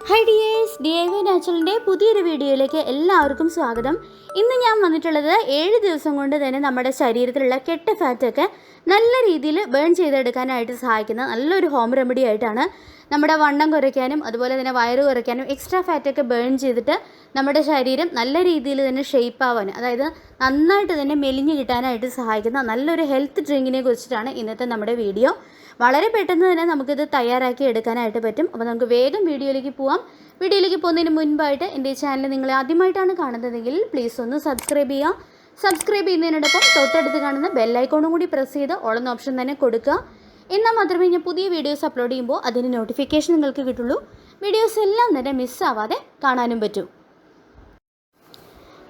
Hi dears, DIY നാച്ചുറലിൻ്റെ പുതിയൊരു വീഡിയോയിലേക്ക് എല്ലാവർക്കും സ്വാഗതം. ഇന്ന് ഞാൻ വന്നിട്ടുള്ളത് 7 ദിവസം കൊണ്ട് തന്നെ നമ്മുടെ ശരീരത്തിലുള്ള കെട്ട ഫാറ്റൊക്കെ നല്ല രീതിയിൽ ബേൺ ചെയ്തെടുക്കാനായിട്ട് സഹായിക്കുന്ന നല്ലൊരു ഹോം റെമഡി ആയിട്ടാണ്. നമ്മുടെ വണ്ണം കുറയ്ക്കാനും അതുപോലെ തന്നെ വയറ് കുറയ്ക്കാനും എക്സ്ട്രാ ഫാറ്റൊക്കെ ബേൺ ചെയ്തിട്ട് നമ്മുടെ ശരീരം നല്ല രീതിയിൽ തന്നെ ഷേപ്പ് ആവാൻ, അതായത് നന്നായിട്ട് തന്നെ മെലിഞ്ഞ് കിട്ടാനായിട്ട് സഹായിക്കുന്ന നല്ലൊരു ഹെൽത്ത് ഡ്രിങ്കിനെ കുറിച്ചിട്ടാണ് ഇന്നത്തെ നമ്മുടെ വീഡിയോ. വളരെ പെട്ടെന്ന് തന്നെ നമുക്കിത് തയ്യാറാക്കി എടുക്കാനായിട്ട് പറ്റും. അപ്പോൾ നമുക്ക് വേഗം വീഡിയോയിലേക്ക് പോവാം. വീഡിയോയിലേക്ക് പോകുന്നതിന് മുൻപായിട്ട് എൻ്റെ ചാനൽ നിങ്ങൾ ആദ്യമായിട്ടാണ് കാണുന്നതെങ്കിൽ പ്ലീസ് ഒന്ന് സബ്സ്ക്രൈബ് ചെയ്യുക. സബ്സ്ക്രൈബ് ചെയ്യുന്നതിനോടൊപ്പം തൊട്ടടുത്ത് കാണുന്ന ബെല്ലൈക്കോണും കൂടി പ്രസ് ചെയ്ത് ഓൾ എന്ന ഓപ്ഷൻ തന്നെ കൊടുക്കുക. എന്നാൽ മാത്രമേ ഞാൻ പുതിയ വീഡിയോസ് അപ്ലോഡ് ചെയ്യുമ്പോൾ അതിന് നോട്ടിഫിക്കേഷൻ നിങ്ങൾക്ക് കിട്ടുള്ളൂ. വീഡിയോസ് എല്ലാം തന്നെ മിസ്സാവാതെ കാണാനും പറ്റും.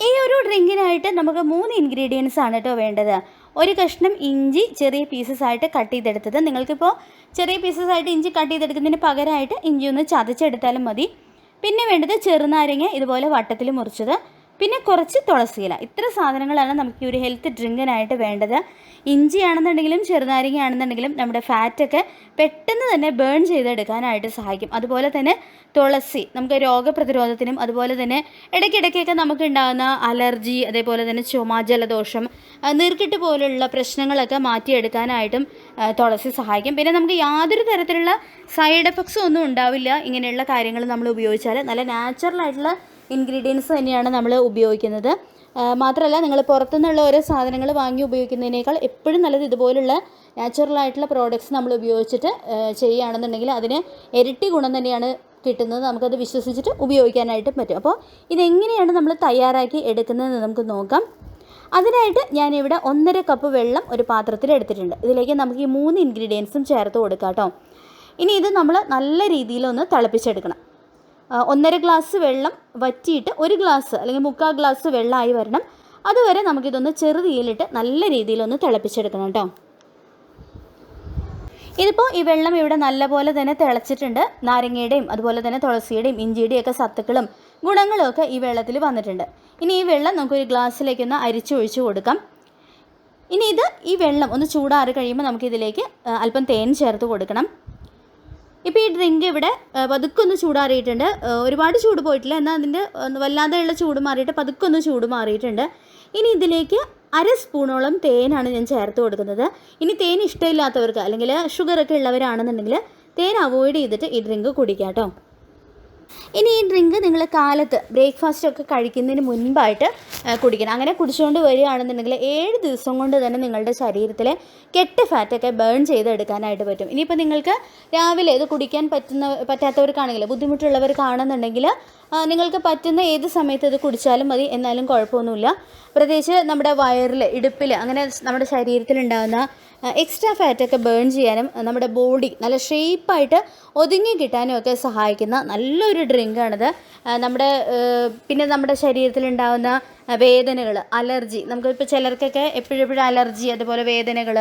ഈ ഒരു ഡ്രിങ്കിനായിട്ട് നമുക്ക് 3 ഇൻഗ്രീഡിയൻസ് ആണ് കേട്ടോ വേണ്ടത്. ഒരു കഷ്ണം ഇഞ്ചി ചെറിയ പീസസ് ആയിട്ട് കട്ട് ചെയ്തെടുത്തത്. നിങ്ങൾക്കിപ്പോൾ ചെറിയ പീസസ് ആയിട്ട് ഇഞ്ചി കട്ട് ചെയ്തെടുക്കുന്നതിന് പകരമായിട്ട് ഇഞ്ചി ഒന്ന് ചതച്ചെടുത്താലും മതി. പിന്നെ വേണ്ടത് ചെറുനാരങ്ങ ഇതുപോലെ വട്ടത്തിൽ മുറിച്ചത്, പിന്നെ കുറച്ച് തുളസിയില. ഇത്ര സാധനങ്ങളാണ് നമുക്ക് ഈ ഒരു ഹെൽത്ത് ഡ്രിങ്കിനായിട്ട് വേണ്ടത്. ഇഞ്ചി ആണെന്നുണ്ടെങ്കിലും ചെറുനാരങ്ങ ആണെന്നുണ്ടെങ്കിലും നമ്മുടെ ഫാറ്റൊക്കെ പെട്ടെന്ന് തന്നെ ബേൺ ചെയ്തെടുക്കാനായിട്ട് സഹായിക്കും. അതുപോലെ തന്നെ തുളസി നമുക്ക് രോഗപ്രതിരോധത്തിനും അതുപോലെ തന്നെ ഇടയ്ക്കിടയ്ക്കൊക്കെ നമുക്ക് ഉണ്ടാകുന്ന അലർജി, അതേപോലെ തന്നെ ചുമ, ജലദോഷം, നീർക്കെട്ട് പോലുള്ള പ്രശ്നങ്ങളൊക്കെ മാറ്റിയെടുക്കാനായിട്ടും തുളസി സഹായിക്കും. പിന്നെ നമുക്ക് യാതൊരു തരത്തിലുള്ള സൈഡ് എഫക്ട്സും ഒന്നും ഉണ്ടാവില്ല ഇങ്ങനെയുള്ള കാര്യങ്ങൾ നമ്മൾ ഉപയോഗിച്ചാൽ. നല്ല നാച്ചുറലായിട്ടുള്ള ഇൻഗ്രീഡിയൻസ് തന്നെയാണ് നമ്മൾ ഉപയോഗിക്കുന്നത്. മാത്രമല്ല, നിങ്ങൾ പുറത്തുനിന്നുള്ള ഓരോ സാധനങ്ങൾ വാങ്ങി ഉപയോഗിക്കുന്നതിനേക്കാൾ എപ്പോഴും നല്ലത് ഇതുപോലുള്ള നാച്ചുറലായിട്ടുള്ള പ്രോഡക്റ്റ്സ് നമ്മൾ ഉപയോഗിച്ചിട്ട് ചെയ്യുകയാണെന്നുണ്ടെങ്കിൽ അതിന് ഇരട്ടി ഗുണം തന്നെയാണ് കിട്ടുന്നത്. നമുക്കത് വിശ്വസിച്ചിട്ട് ഉപയോഗിക്കാനായിട്ട് പറ്റും. അപ്പോൾ ഇതെങ്ങനെയാണ് നമ്മൾ തയ്യാറാക്കി എടുക്കുന്നതെന്ന് നമുക്ക് നോക്കാം. അതിനായിട്ട് ഞാനിവിടെ 1.5 കപ്പ് വെള്ളം ഒരു പാത്രത്തിൽ എടുത്തിട്ടുണ്ട്. ഇതിലേക്ക് നമുക്ക് ഈ 3 ഇൻഗ്രീഡിയൻസും ചേർത്ത് കൊടുക്കാം കേട്ടോ. ഇനി ഇത് നമ്മൾ നല്ല രീതിയിലൊന്ന് തിളപ്പിച്ചെടുക്കണം. 1.5 ഗ്ലാസ് വെള്ളം വറ്റിയിട്ട് 1 ഗ്ലാസ് അല്ലെങ്കിൽ 3/4 ഗ്ലാസ് വെള്ളമായി വരണം. അതുവരെ നമുക്കിതൊന്ന് ചെറുതീയിലിട്ട് നല്ല രീതിയിലൊന്ന് തിളപ്പിച്ചെടുക്കണം കേട്ടോ. ഇതിപ്പോൾ ഈ വെള്ളം ഇവിടെ നല്ലപോലെ തന്നെ തിളച്ചിട്ടുണ്ട്. നാരങ്ങയുടെയും അതുപോലെ തന്നെ തുളസിയുടെയും ഇഞ്ചിയുടെയും ഒക്കെ സത്തുക്കളും ഗുണങ്ങളും ഒക്കെ ഈ വെള്ളത്തിൽ വന്നിട്ടുണ്ട്. ഇനി ഈ വെള്ളം നമുക്കൊരു ഗ്ലാസ്സിലേക്കൊന്ന് അരിച്ചൊഴിച്ച് കൊടുക്കാം. ഇനി ഈ വെള്ളം ഒന്ന് ചൂടാറി കഴിയുമ്പോൾ നമുക്കിതിലേക്ക് അല്പം തേൻ ചേർത്ത് കൊടുക്കണം. ഇപ്പോൾ ഈ ഡ്രിങ്ക് ഇവിടെ പതുക്കൊന്ന് ചൂടാറിയിട്ടുണ്ട്. ഒരുപാട് ചൂട് പോയിട്ടില്ല, എന്നാൽ അതിൻ്റെ വല്ലാതെയുള്ള ചൂട് മാറിയിട്ട് പതുക്കൊന്ന് ചൂട് മാറിയിട്ടുണ്ട്. ഇനി ഇതിലേക്ക് 1/2 സ്പൂണോളം തേനാണ് ഞാൻ ചേർത്ത് കൊടുക്കുന്നത്. ഇനി തേൻ ഇഷ്ടമില്ലാത്തവർക്ക് അല്ലെങ്കിൽ ഷുഗറൊക്കെ ഉള്ളവരാണെന്നുണ്ടെങ്കിൽ തേൻ അവോയ്ഡ് ചെയ്തിട്ട് ഈ ഡ്രിങ്ക് കുടിക്കാം കേട്ടോ. ഇനി ഈ ഡ്രിങ്ക് നിങ്ങൾ കാലത്ത് ബ്രേക്ക്ഫാസ്റ്റൊക്കെ കഴിക്കുന്നതിന് മുൻപായിട്ട് കുടിക്കണം. അങ്ങനെ കുടിച്ചുകൊണ്ട് വരികയാണെന്നുണ്ടെങ്കിൽ 7 ദിവസം കൊണ്ട് തന്നെ നിങ്ങളുടെ ശരീരത്തിലെ കെട്ട് ഫാറ്റൊക്കെ ബേൺ ചെയ്തെടുക്കാനായിട്ട് പറ്റും. ഇനിയിപ്പോൾ നിങ്ങൾക്ക് രാവിലെ ഇത് കുടിക്കാൻ പറ്റാത്തവർക്കാണെങ്കിൽ, ബുദ്ധിമുട്ടുള്ളവർക്കാണെന്നുണ്ടെങ്കിൽ നിങ്ങൾക്ക് പറ്റുന്ന ഏത് സമയത്ത് ഇത് കുടിച്ചാലും മതി, എന്നാലും കുഴപ്പമൊന്നുമില്ല. പ്രത്യേകിച്ച് നമ്മുടെ വയറിൽ, ഇടുപ്പിൽ, അങ്ങനെ നമ്മുടെ ശരീരത്തിലുണ്ടാകുന്ന എക്സ്ട്രാ ഫാറ്റൊക്കെ ബേൺ ചെയ്യാനും നമ്മുടെ ബോഡി നല്ല ഷേപ്പായിട്ട് ഒതുങ്ങി കിട്ടാനും ഒക്കെ സഹായിക്കുന്ന നല്ലൊരു ഡ്രിങ്കാണിത്. പിന്നെ നമ്മുടെ ശരീരത്തിലുണ്ടാകുന്ന വേദനകൾ, അലർജി, നമുക്കിപ്പോൾ ചിലർക്കൊക്കെ എപ്പോഴും അലർജി അതുപോലെ വേദനകൾ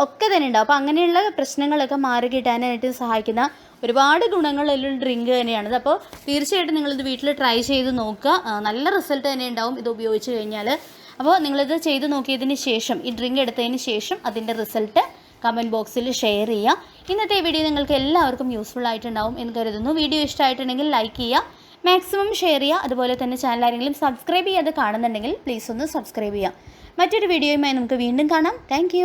ഒക്കെ തന്നെ ഉണ്ടാവും. അപ്പോൾ അങ്ങനെയുള്ള പ്രശ്നങ്ങളൊക്കെ മാറി കിട്ടാനായിട്ട് സഹായിക്കുന്ന ഒരുപാട് ഗുണങ്ങളുള്ള ഡ്രിങ്ക് തന്നെയാണിത്. അപ്പോൾ തീർച്ചയായിട്ടും നിങ്ങളിത് വീട്ടിൽ ട്രൈ ചെയ്ത് നോക്കുക. നല്ല റിസൾട്ട് തന്നെ ഉണ്ടാവും ഇത് ഉപയോഗിച്ച് കഴിഞ്ഞാൽ. അപ്പോൾ നിങ്ങളിത് ചെയ്ത് നോക്കിയതിന് ശേഷം, ഈ ഡ്രിങ്ക് എടുത്തതിന് ശേഷം അതിൻ്റെ റിസൾട്ട് കമൻറ്റ് ബോക്സിൽ ഷെയർ ചെയ്യുക. ഇന്നത്തെ വീഡിയോ നിങ്ങൾക്ക് എല്ലാവർക്കും യൂസ്ഫുൾ ആയിട്ടുണ്ടാവും എന്ന് കരുതുന്നു. വീഡിയോ ഇഷ്ടമായിട്ടുണ്ടെങ്കിൽ ലൈക്ക് ചെയ്യുക, മാക്സിമം ഷെയർ ചെയ്യുക. അതുപോലെ തന്നെ ചാനൽ ആരെങ്കിലും സബ്സ്ക്രൈബ് ചെയ്യാതെ കാണുന്നുണ്ടെങ്കിൽ പ്ലീസ് ഒന്ന് സബ്സ്ക്രൈബ് ചെയ്യുക. മറ്റൊരു വീഡിയോയുമായി നമുക്ക് വീണ്ടും കാണാം. താങ്ക്